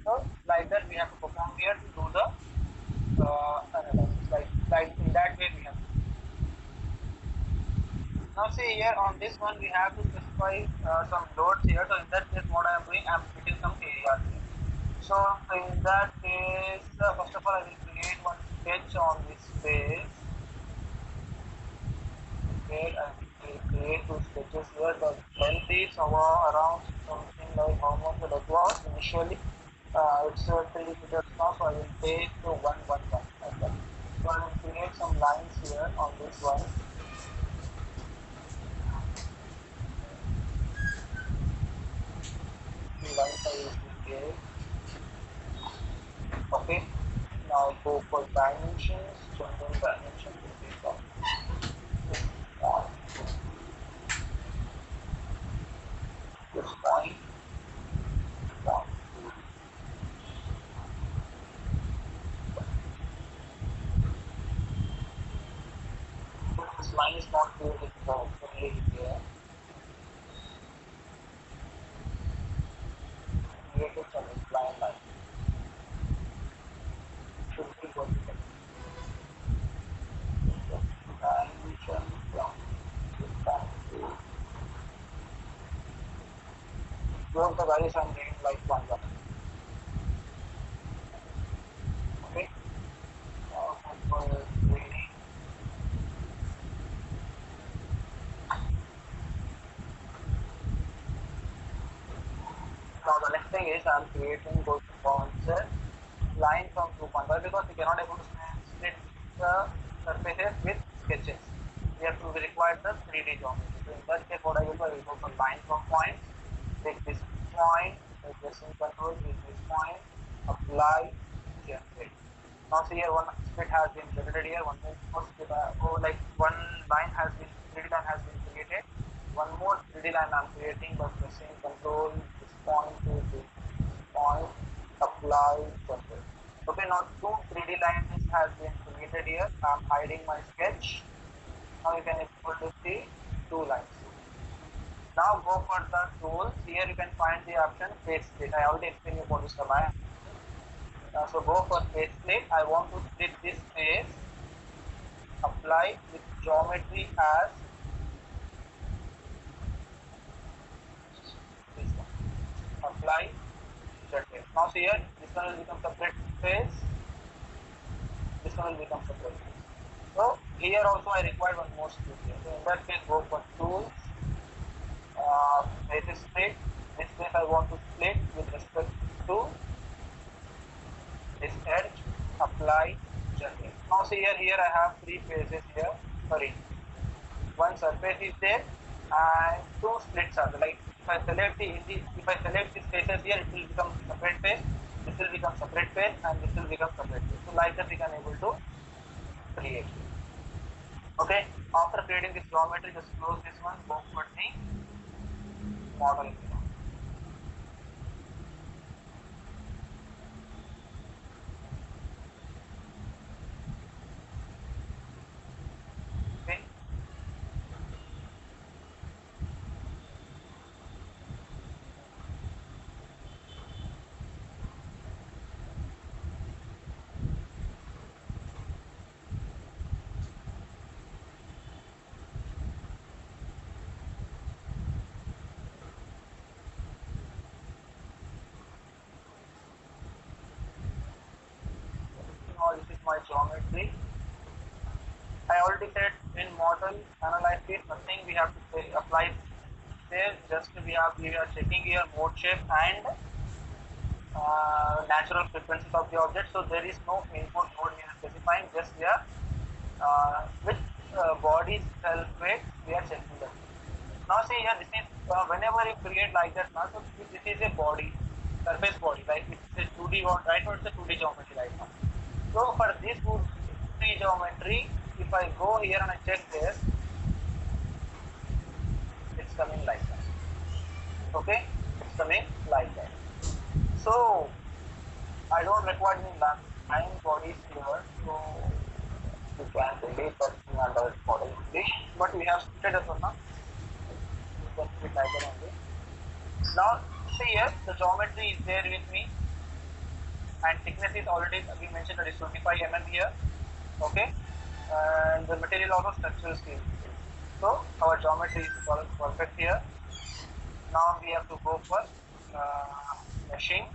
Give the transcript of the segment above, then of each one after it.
So like that we have to perform here to do the analysis. Like in that way we have to. Now see here on this one we have to specify some loads here. So in that case what I am doing, I am splitting some areas here. So in that case, first of all I will create one sketch on this space. Okay, I will create two sketches here. The length is around something like how much the length was initially. It's 3 meters now, so I will take 111 like that. So I will create some lines here on this one. Lines I will create. Okay. Now go for dimensions. General dimension will be from this point. One. This line is not created only here. Created some inclined line. Should be vertical. Dimension from this point to. Those the values I'm reading like 1. Okay. Now for reading. Now the next thing is I'm creating those points line from 2.5 because we cannot able to split the surfaces with sketches. We have to require the 3D geometry. So in that case what I will do, I will go for line from points, take this point, adjacent control with this point, apply, generate. Now see here one split has been generated here, one more split, like one line has been, 3D line has been created. One more 3D line I am creating by pressing control, this point to this point, apply, generate. Okay, now two 3D lines has been created here. I am hiding my sketch. Now you can able to see two lines. Now go for the tools. Here you can find the option face split. I already explained you about this command. So go for face split. I want to split this face. Apply with geometry as this one. Apply, generate. Now see here, this one will become separate face. This one will become separate face. So here also I require one more split here. So in that case, go for tools. Face split. This face I want to split with respect to this edge. Apply, generate. Now see here I have three faces here. Sorry, one surface is there and two splits are there. Like if I select these faces here, it will become separate face. This will become separate face, and this will become separate face. So like that we can able to create. Okay. After creating this geometry, just close this one. Go for the model. Okay. Now this is my geometry. I already said in model analysis, nothing we have to apply there. Just we are checking here mode shape and natural frequencies of the object. So there is no input node we are specifying. Just we are with body self weight we are checking that. Now see here, this is whenever you create like that now, so this is a body, surface body, like it's a 2D one, right now it's a 2D geometry right now. So for this 2D geometry, if I go here and I check this, it's coming like that. Okay, it's coming like that. So I don't require any line bodies here, so you can delete that under model English, but we have split as well now. You can split like that only. Now see here, the geometry is there with me. and thickness is already, we mentioned that is 25 mm here. Okay, and the material also structural steel. So our geometry is perfect here. Now we have to go for meshing,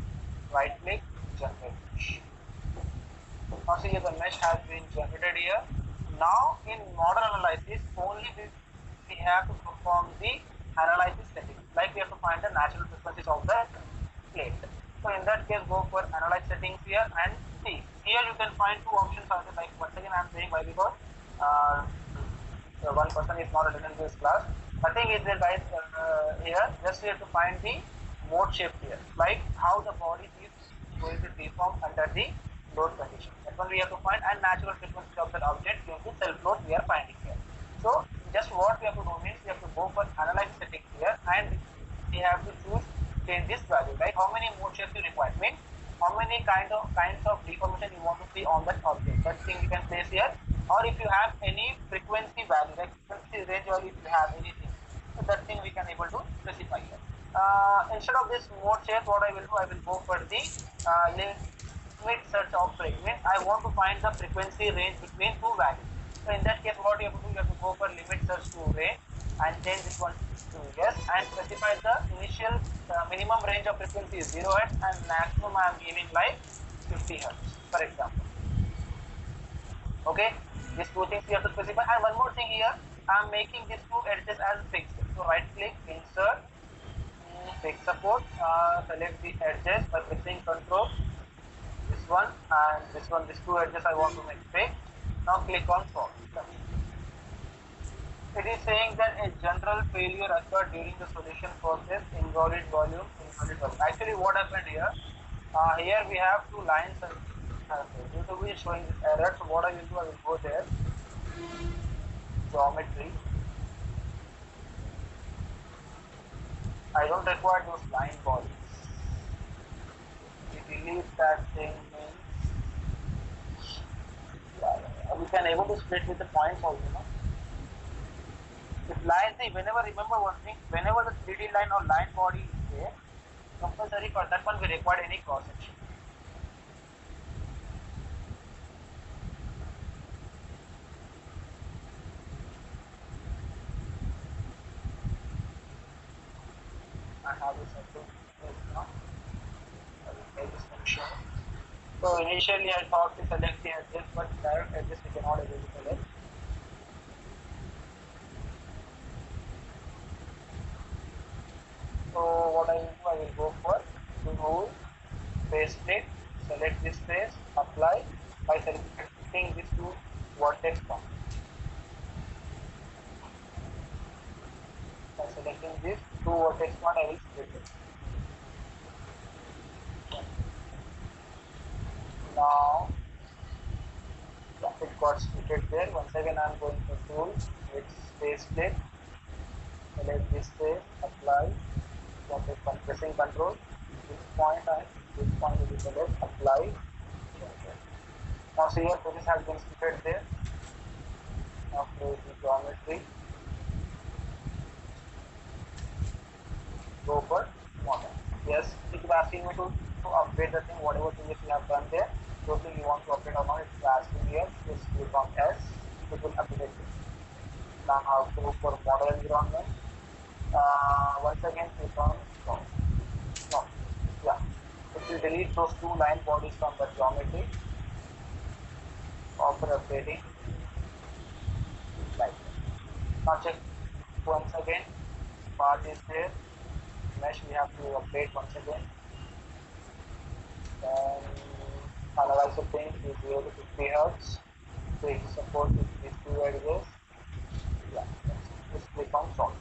right click, generate mesh. Now see, the mesh has been generated here. Now in model analysis, only we have to perform the analysis settings. Like we have to find the natural frequencies of the plate. So in that case, go for analyze settings here and see. Here you can find two options. Like once again, I am saying why, because one person is not attending this class. Nothing is there, guys. Here, just we have to find the mode shape here, like how the body is going to deform under the load condition. That one we have to find, and natural frequency of that object due to self load we are finding here. So just what we have to do means we have to go for analysis settings here, and we have to choose change this value, like how many mode shapes you require, means how many kinds of deformation you want to see on that object. That thing you can place here, or if you have any frequency value, like frequency range, or if you have anything, so that thing we can able to specify here. Instead of this mode shape, what I will do, I will go for the limit search of range. Means I want to find the frequency range between two values. So in that case, what you have to do, you have to go for limit search to range and change this one to yes, and specify the initial minimum range of frequency is 0 Hz and maximum I am giving like 50 Hz, for example. Okay, these two things you have to specify. And one more thing here, I am making these two edges as fixed. So right click, insert, fix support, select the edges by pressing control. This one and this one, these two edges I want to make fixed. Now click on solve. It is saying that a general failure occurred during the solution process, invalid volume, invalid volume. Actually, what happened here? Here we have two lines. Due to which showing this error, so what I will do, I will go there, geometry. I don't require those line bodies. We delete that thing means we can able to split with the points also, no? If line, see, whenever, remember one thing, whenever the 3D line or line body is there, compulsory for that one we require any cross section. I have a circle now. I will make this function. So initially I thought to select the edges, but direct edges we cannot able to select. So what I will do, I will go for tool, face plate, select this face, apply by selecting these two vertex points. By selecting this two vertex point, I will split it. Now it got splitted there. Once again I am going for tool, with face plate, select this face, apply, pressing control, this point and this point will be select, apply. Now see here, this has been splitted there. Now close the geometry. Go for model. Yes, it is asking me to update the thing, whatever things you have done there. Those things you want to update or not, it is asking here. Just click on S, it will update it. Now go for model environment. Once again click on no. Yeah. It will delete those two line bodies from the geometry. After updating. Like that. Now check once again. Part is there. Mesh we have to update once again. Then analyze the thing is 0 to 50 Hz. So it supports these two edges. Yeah. Just click on solve.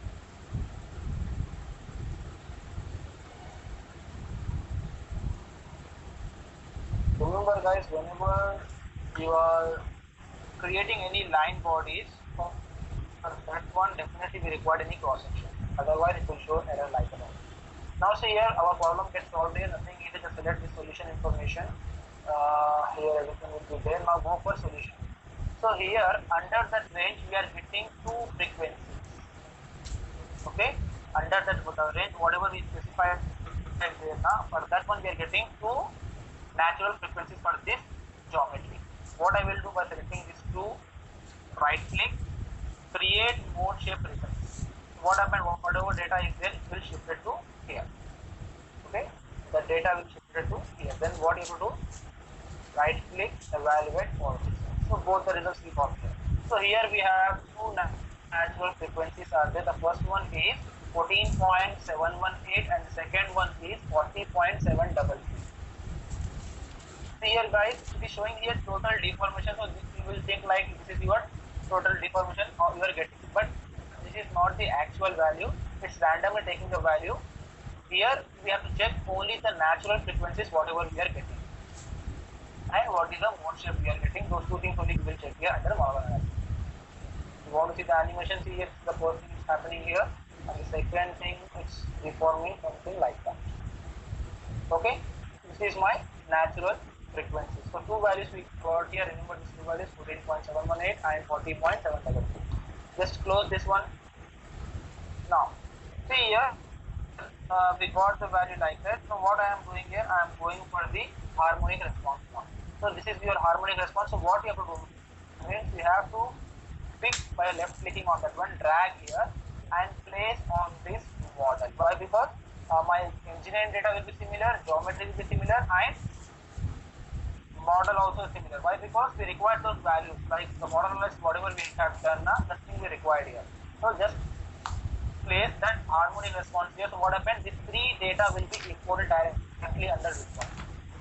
Remember guys, whenever you are creating any line bodies, for that one definitely we require any cross section. Otherwise it will show error like that. Now see here, our problem gets solved here. Nothing is just select the solution information. Here everything will be there. Now go for solution. So here under that range we are getting two frequencies. Okay, under that range whatever we specified there now, for that one we are getting two natural frequencies for this geometry. What I will do by selecting these two, right click, create mode shape results. What happened, whatever data is there, it will shift it to here. Okay, the data will shift it to here. Then what you have to do, right click, evaluate all this. So both the results will come here. So here we have two natural frequencies are there. The first one is 14.718 and the second one is 40.733. See here guys, it is showing here total deformation. So this you will think like this is your total deformation or you are getting, but this is not the actual value. It's randomly taking the value. Here we have to check only the natural frequencies whatever we are getting and what is the mode shape we are getting. Those two things only we will check here under model analysis. You want to see the animation, see here the first thing is happening here and the second thing it's deforming something like that. Okay, this is my natural frequency. So two values we got here. Remember these two values 14.718 and 40.733. Just close this one. Now see here we got the value like that. So what I am doing here, I am going for the harmonic response now. So this is your harmonic response. So what you have to do means you have to pick by left clicking on that one, drag here and place on this model. Why? Because my engineering data will be similar, geometry will be similar and model also similar. Why? Because we require those values like the model analysis, whatever we have done now, that thing we required here. So just place that harmonic response here. So what happens, these three data will be imported directly under this one.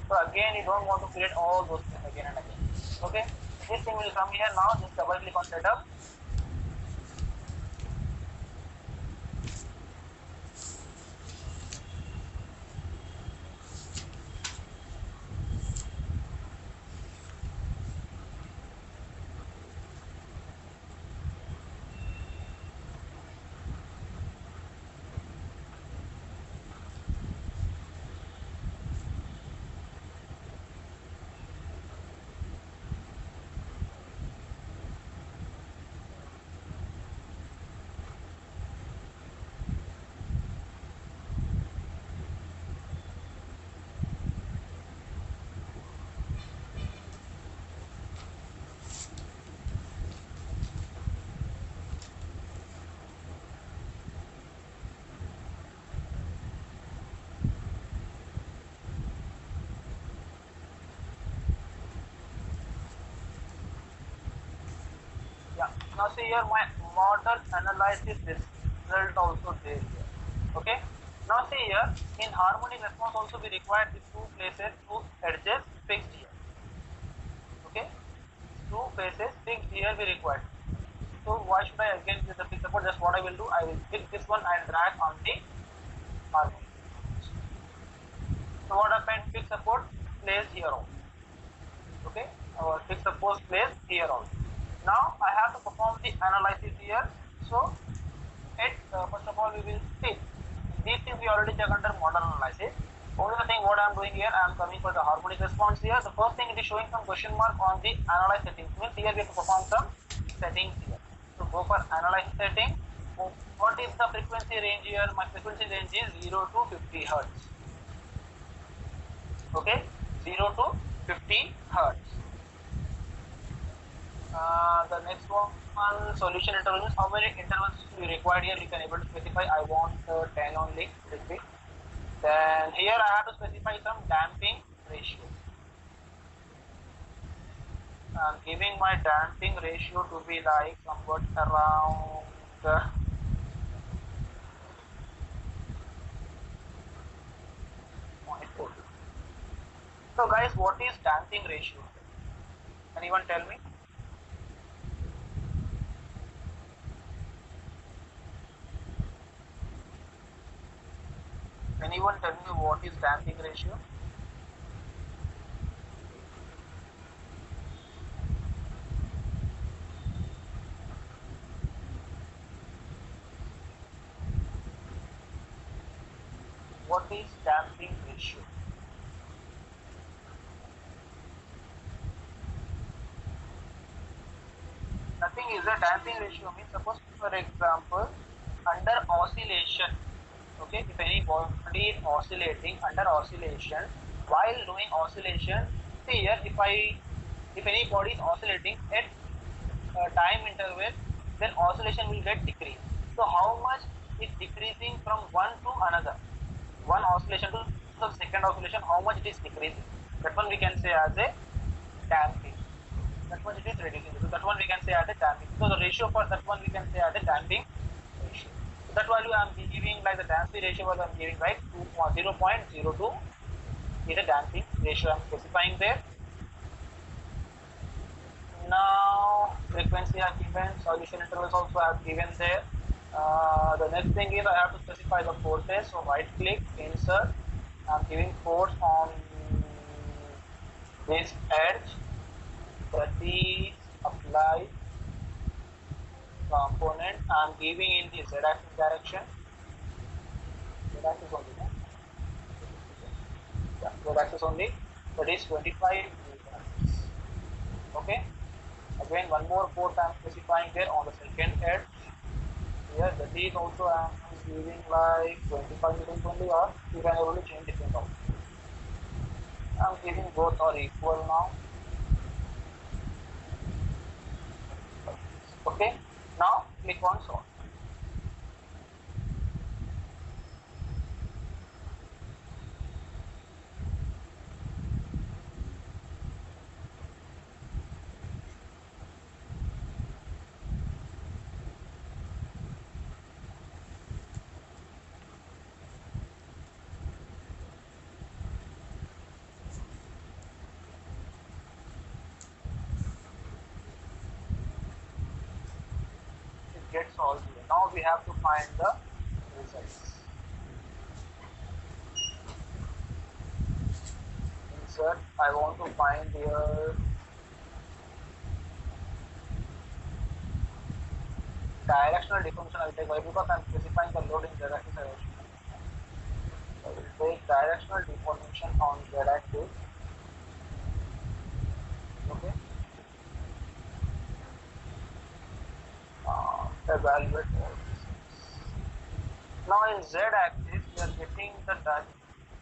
So again you don't want to create all those things again and again. Okay, this thing will come here. Now just double click on setup. Yeah. Now see here my model analysis result also there here. Okay. Now see here in harmonic response also we require these two places, two edges fixed here. Okay. Two faces fixed here we require. So why should I again use the fixed support? Just what I will do, I will pick this one and drag on the harmonic. So what happened? Fixed support placed here also. Okay. Our fixed support placed here also. Now I have to perform the analysis here. So first of all we will see these things we already check under model analysis. Only the thing what I am doing here, I am coming for the harmonic response here. The first thing it is showing some question mark on the analyze settings. Means here we have to perform some settings here. So go for analyze setting. What is the frequency range here? My frequency range is 0 to 50 hertz. Okay, 0 to 50 hertz. The next one, solution intervals. How many intervals you required here? You can able to specify. I want 10 only. Then here I have to specify some damping ratio. I'm giving my damping ratio to be like somewhat around 0.4. So guys, what is damping ratio? Anyone tell me? Anyone tell me what is damping ratio? What is damping ratio? Nothing is a damping ratio. Means suppose for example under oscillation, okay, if any body is oscillating under oscillation, while doing oscillation, see here, if any body is oscillating at time interval, then oscillation will get decreased. So how much is decreasing from one to another, one oscillation to the second oscillation, how much it is decreasing? That one we can say as a damping. That one it is reducing. So that one we can say as a damping. So the ratio for that one we can say as a damping ratio. So that value I am giving like the density ratio was I am giving like 0.02 is a damping ratio I am specifying there. Now frequency I have given, solution intervals also I have given there. The next thing is I have to specify the forces. So right click, insert. I am giving force on this edge, that is apply component. I am giving in the z-axis direction. Z-axis only, no? Yeah, z-axis only. That is 25 meters. Okay. Again, one more force I am specifying there on the second edge. Here, that is also I am giving like 25 meters only, or you can able to change different also. I am giving both are equal now. Okay. Now click on solve. Get solved here. Now we have to find the results. Insert. I want to find here directional deformation. I will take, why? Because I am specifying the load in z-axis direction. I will take directional deformation on z-axis. Okay. Evaluate all this. Now in z-axis we are getting the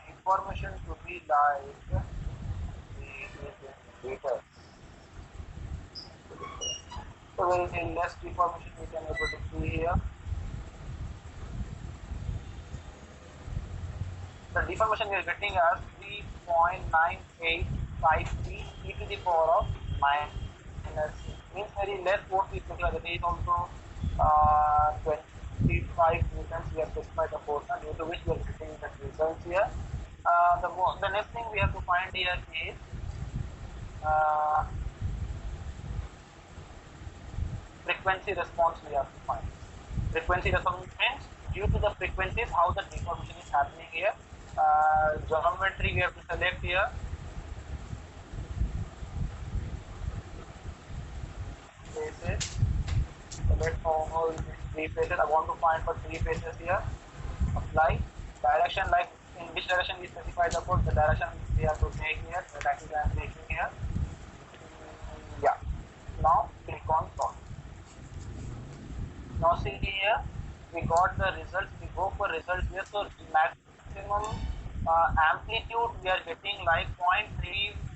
deformation to be like meters. So very less deformation we can able to see here. The deformation we are getting as 3.985 e to the power of minus 6. Means very less force is getting, that is also 25 newtons we have specified the force, and due to which we are getting the results here. The next thing we have to find here is frequency response we have to find. Frequency response means due to the frequencies how the deformation is happening here. Geometry we have to select here. Faces. Select all three faces. I want to find for three faces here. Apply. Direction, like in which direction we specify the code, the direction we have to take here. The direction I am taking here. Yeah. Now click on solve. Now see here, we got the results. We go for results here. So maximum amplitude we are getting like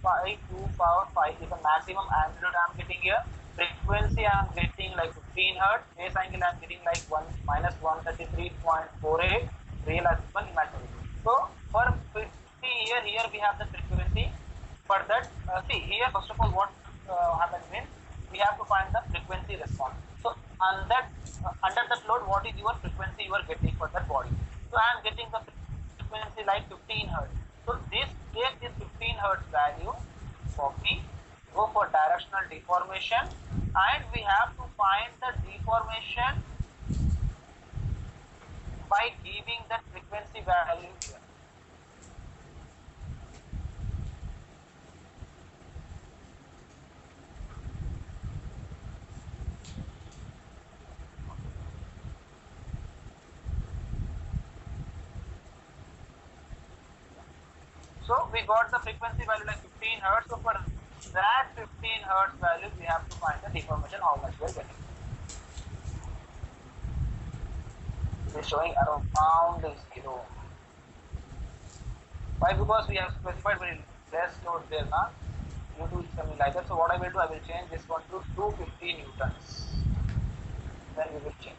0.35245 is the maximum amplitude I am getting here. Frequency I am getting like 15 hertz. Phase angle I am getting like minus 133.48. Real as one imaginary. So for 50 here we have the frequency. For that, see here first of all what happens means we have to find the frequency response. So under that load, what is your frequency you are getting for that body? So I am getting the frequency like 15 hertz. So this take this 15 hertz value, copy, go for directional deformation, and we have to find the deformation by giving that frequency value here. So we got the frequency value like 15 hertz. So for that 15 hertz value, we have to find the deformation, how much we are getting. It is showing around 0. Why? Because we have specified very less load there now. Due to something like that. So what I will do, I will change this one to 250 newtons. Then we will check.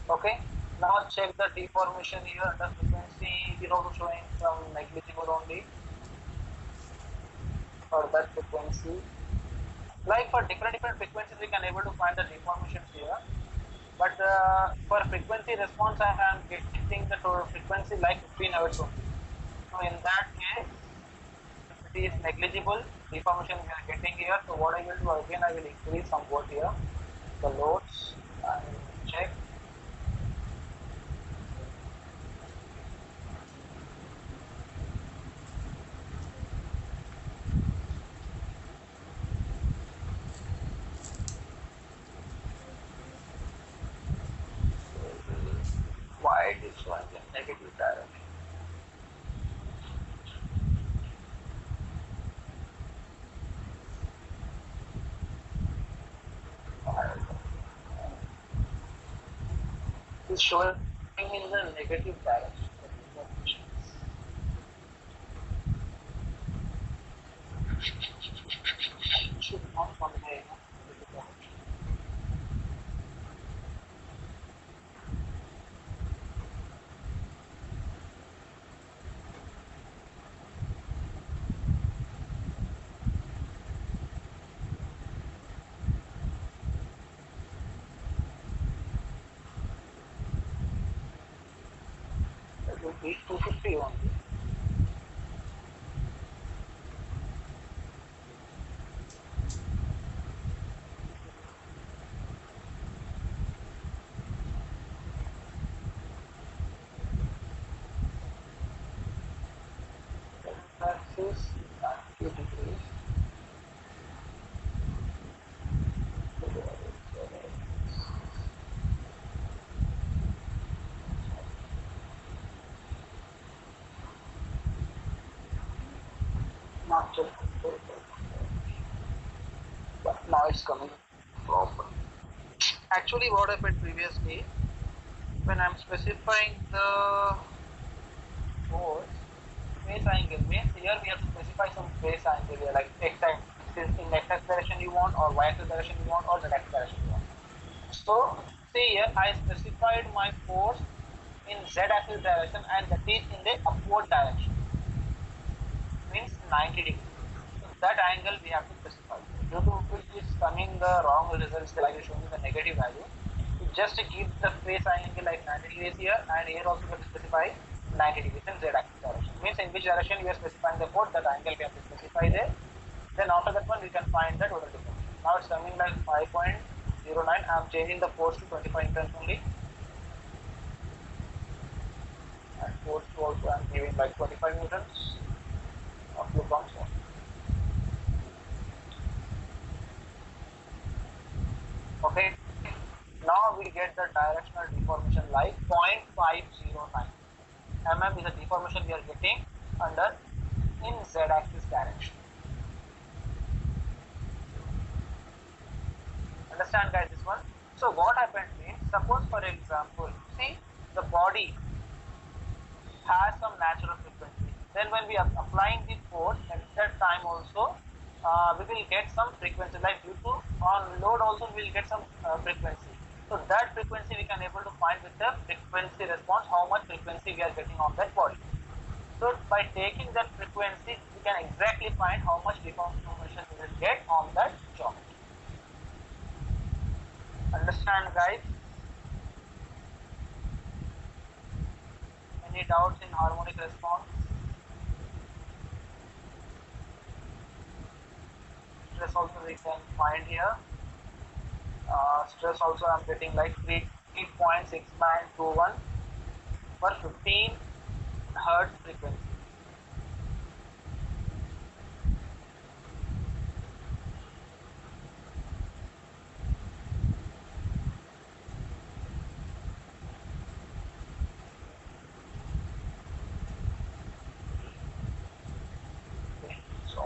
Okay. Now check the deformation here under frequency. It is also showing some negligible only for that frequency. Like for different frequencies, we can able to find the deformations here. But for frequency response, I am getting the total frequency like 15 Hz only. So in that case, it is negligible deformation we are getting here. So what I will do again, I will increase somewhat here the loads and check. Why it is showing the negative direction? It is showing in the negative direction. Should not come here. It will be 250 only. Axis 90 degrees. Not just but now it's coming proper. Actually, what happened previously, when I'm specifying the force phase angle, means here we have to specify some phase angle here, like x axis in x direction you want, or y axis direction you want, or z axis direction you want. So see here, I specified my force in z axis direction, and that is in the upward direction, means 90 degrees. So that angle we have to specify. Due to which is coming the wrong results, like showing the negative value. You just give the phase angle like 90 degrees here, and here also we have to specify 90 degrees in z axis direction. Means in which direction we are specifying the force, that angle we have to specify there. Then after that one we can find the total deformation. Now it's coming like 5.09. I am changing the force to 25 newtons only. And force also I am giving like 25 newtons. Of the function. Okay. Now we get the directional deformation like 0.509 mm is the deformation we are getting under in z-axis direction. Understand guys this one? So what happened means, suppose for example, see the body has some natural frequency. Then when we are applying the force, at that time also we will get some frequency, like due to on load also we will get some frequency. So that frequency we can able to find with the frequency response, how much frequency we are getting on that body. So by taking that frequency, we can exactly find how much deformation we will get on that geometry. Understand guys? Any doubts in harmonic response? Stress also we can find here. Stress also I'm getting like 3.6921 per 15 Hertz frequency. Okay, so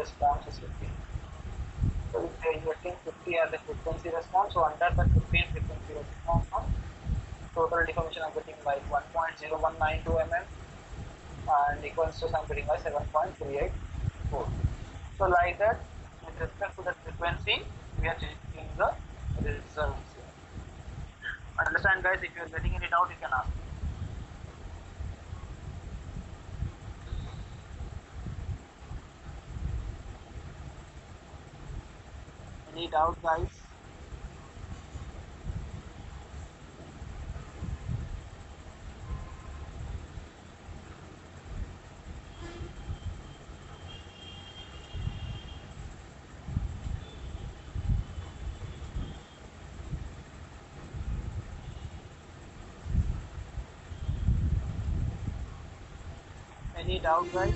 response is 15. So if they are getting 50 as the frequency response, so under the 15 frequency response, total deformation I'm getting like 1.0192 mm and equals to I'm getting like 7.384. So like that, with respect to the frequency, we are checking the results here. Understand guys, if you are getting any doubt, you can ask. Any doubt guys? Any doubt guys?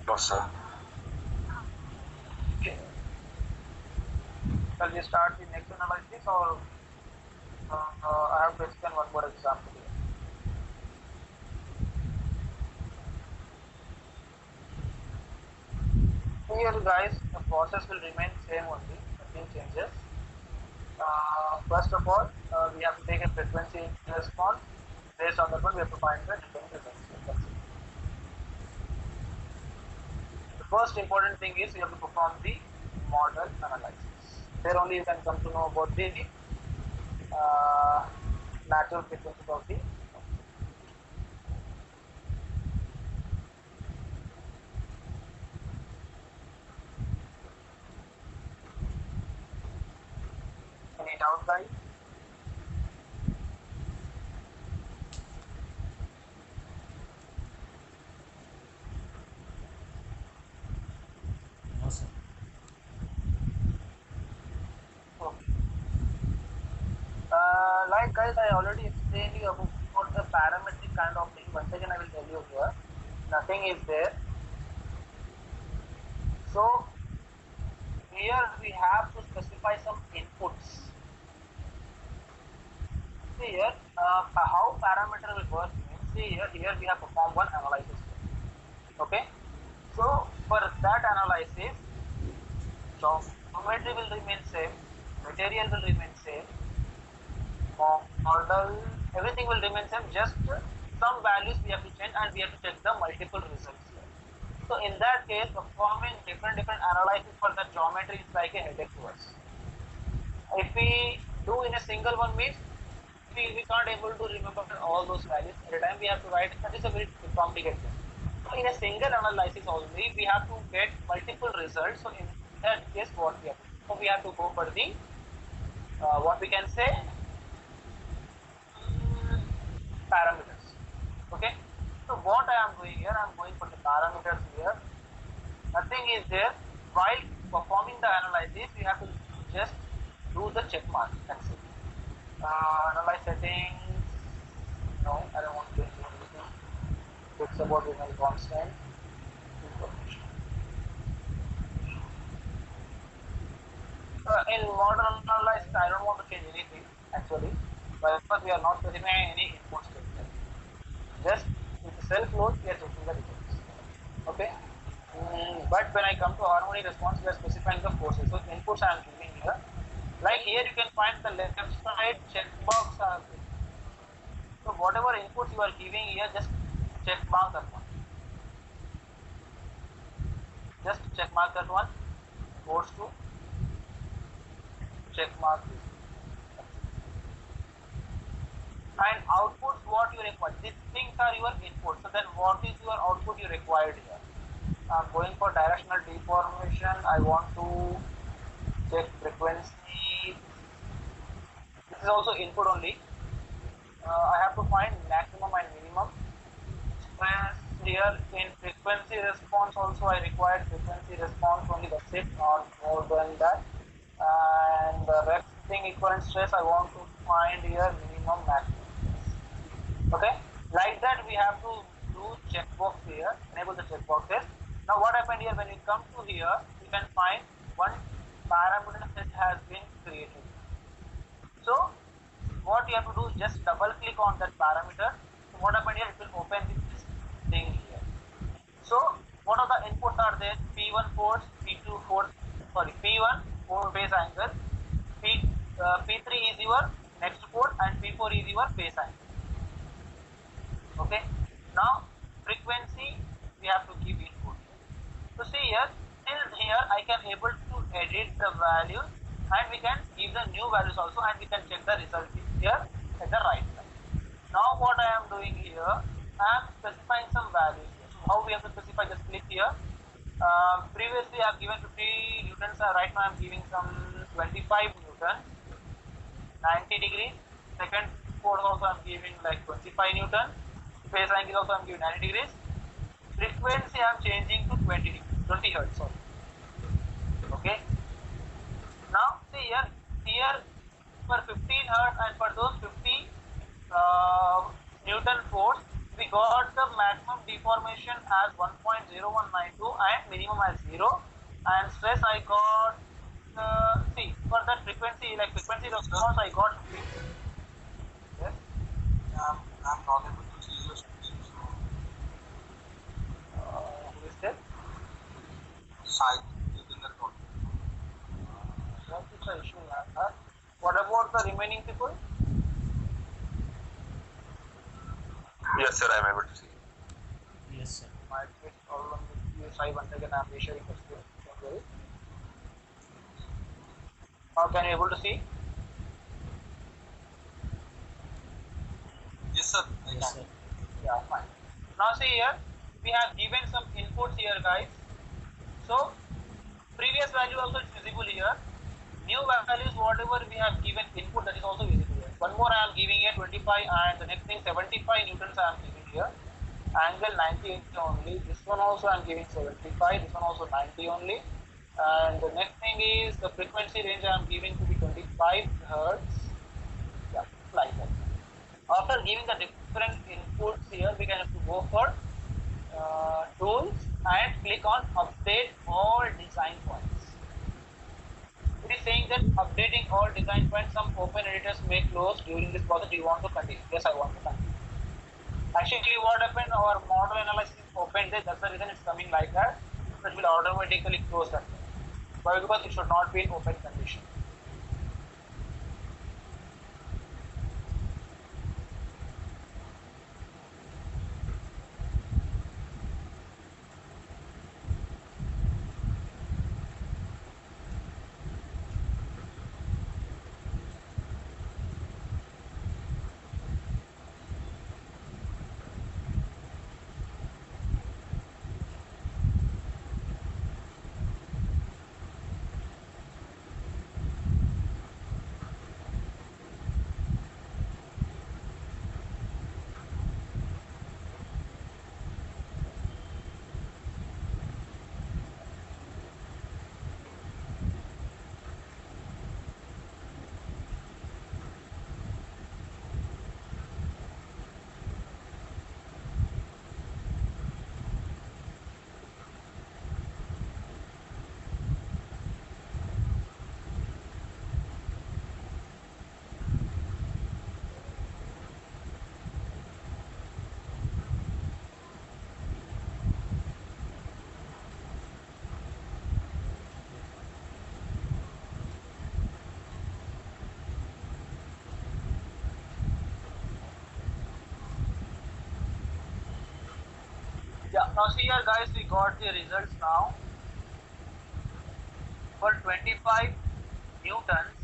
No, sir. Okay. Shall we start the next analysis or I have to explain one more example here. Here guys, the process will remain same only, nothing changes. First of all, we have to take a frequency response. Based on that one, we have to find the different results. That's it. The first important thing is we have to perform the model analysis. There only you can come to know about the natural frequencies of the. Any doubt guys? No, sir. Okay. Like guys, I already explained you about the parametric kind of thing. Once again, I will tell you here. Nothing is there. So here we have to specify some inputs. See here, how parameter will work means, see here we have performed one analysis. Okay. So for that analysis, geometry will remain same, material will remain same, model, everything will remain same, just some values we have to change and we have to check the multiple results here. So in that case, performing different analysis for the geometry is like a headache to us. If we do in a single one means, we can't able to remember all those values. Every time we have to write, that is a very complicated thing. So in a single analysis only, we have to get multiple results. So in that case, what we have to do? So we have to go for the, what we can say, parameters. Okay. So what I am doing here, I am going for the parameters here. Nothing is there. While performing the analysis, we have to just do the check mark. That's it. Analyze settings. No, I don't want to change anything. It's about remain constant. Information. In modern analysis, I don't want to change anything actually, because we are not specifying any inputs to it. Just with the self load, we are checking the results. Okay. But when I come to harmonic response, we are specifying the forces. So inputs I am giving here. Like here, you can find the left side checkbox are there. So whatever inputs you are giving here, just check mark that one. Just check mark that one. Force to check mark this. And outputs what you require. These things are your inputs. So then what is your output you required here? I'm going for directional deformation. I want to check frequency. This is also input only. I have to find maximum and minimum. Stress here in frequency response also I required frequency response only, that's it, not more than that. And the resting equivalent stress I want to find here minimum maximum. Okay, like that we have to do checkbox here, enable the checkboxes. Now what happened here, when you come to here, you can find one parameter set has been created. So what you have to do is just double click on that parameter. So what happened here, it will open this thing here. So What are the inputs are there? P1 force, P2 force, sorry, P1 force base angle, P3 is your next force, and P4 is your base angle. Okay. Now frequency we have to give input. So see here, till here I can able to edit the values, and we can give the new values also, and we can check the result here at the right side. Now what I am doing here, I am specifying some values here. So how we have to specify? Just click here. Previously I have given 50 newtons. Right now I am giving some 25 newtons, 90 degrees. Second force also I am giving like 25 newtons. Phase angle also I am giving 90 degrees. Frequency I am changing to 20 hertz. Sorry. Okay. Now see here for 15 hertz and for those 50 Newton force, we got the maximum deformation as 1.0192 and minimum as 0, and stress I got, see, for that frequency, like frequency response I got 50. Yes? I'm not able to see your screen. Who is that? Side within the code. What is the issue? What about the remaining people? Yes, sir, I'm able to see. Yes, sir. Might be problem with you. Try once again. I'm resharing the screen. Don't worry. Now can you able to see? Yes, sir. Yes, sir. Yeah, fine. Now see here, we have given some inputs here, guys. So previous value also is visible here. New values, whatever we have given input, that is also visible here. One more I am giving here 25, and the next thing 75 newtons I am giving here. Angle 90 only. This one also I am giving 75. This one also 90 only. And the next thing is the frequency range I am giving to be 25 hertz. Yeah, like that. After giving the different inputs here, we can have to go for tools and click on update all design points. It is saying that updating all design points, some open editors may close during this process. Do you want to continue? Yes, I want to continue. Actually, what happened, our model analysis is open there, that's the reason it's coming like that. It will automatically close that. Why? Because it should not be in open condition. Yeah, now see here guys, we got the results now. For 25 newtons,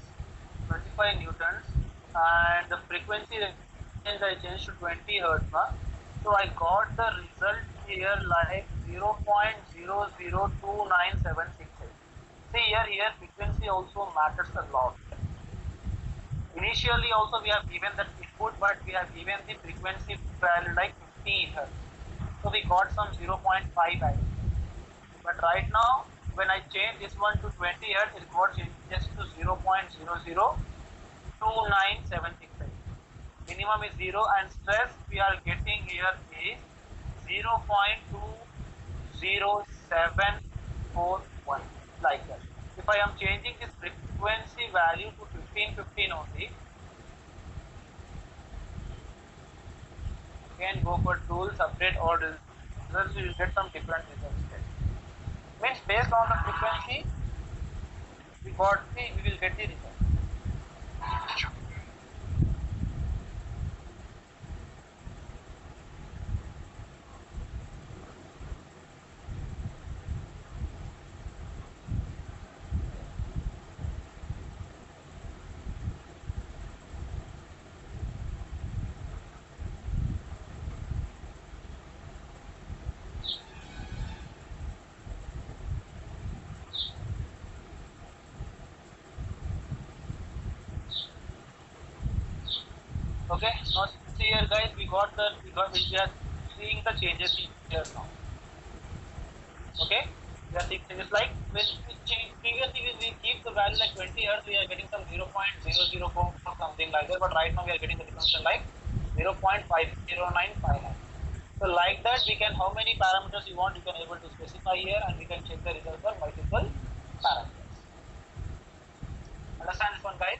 and the frequency range I changed to 20 hertz now. So I got the result here like 0.002976. See here frequency also matters a lot. Initially also we have given that input, but we have given the frequency value like 15 hertz. So we got some 0.5 value. But right now, when I change this one to 20 hertz, it got changed to 0.002976. Minimum is 0, and stress we are getting here is 0.20741, like that. If I am changing this frequency value to 1515 only, again go for tools, update all results, you will get some different results there. Means based on the frequency, we will get the result. Okay, now see here guys, we are seeing the changes here now. Okay, we are seeing changes like when previously we keep the value like 20 Hz, we are getting some 0.004 or something like that, but right now we are getting the difference like 0.50959. So like that, we can, how many parameters you want, you can able to specify here, and we can check the results for multiple parameters. Understand this one, guys?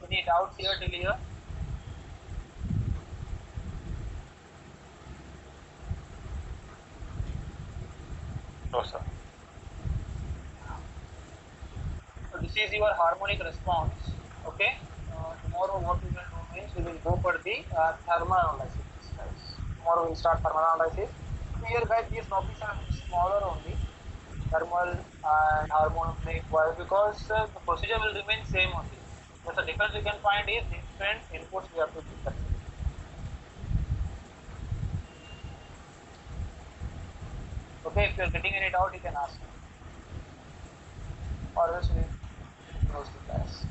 Any doubts here till here? No, sir. So this is your harmonic response. Okay. Tomorrow what we will do means we will go for the thermal analysis, guys. Tomorrow we will start thermal analysis. So here, guys, these topics are smaller only. Thermal and harmonic. Why? Because the procedure will remain same only. But the difference we can find is different inputs we have to give. Okay, if you are getting any doubt, you can ask me. Or else we close the class.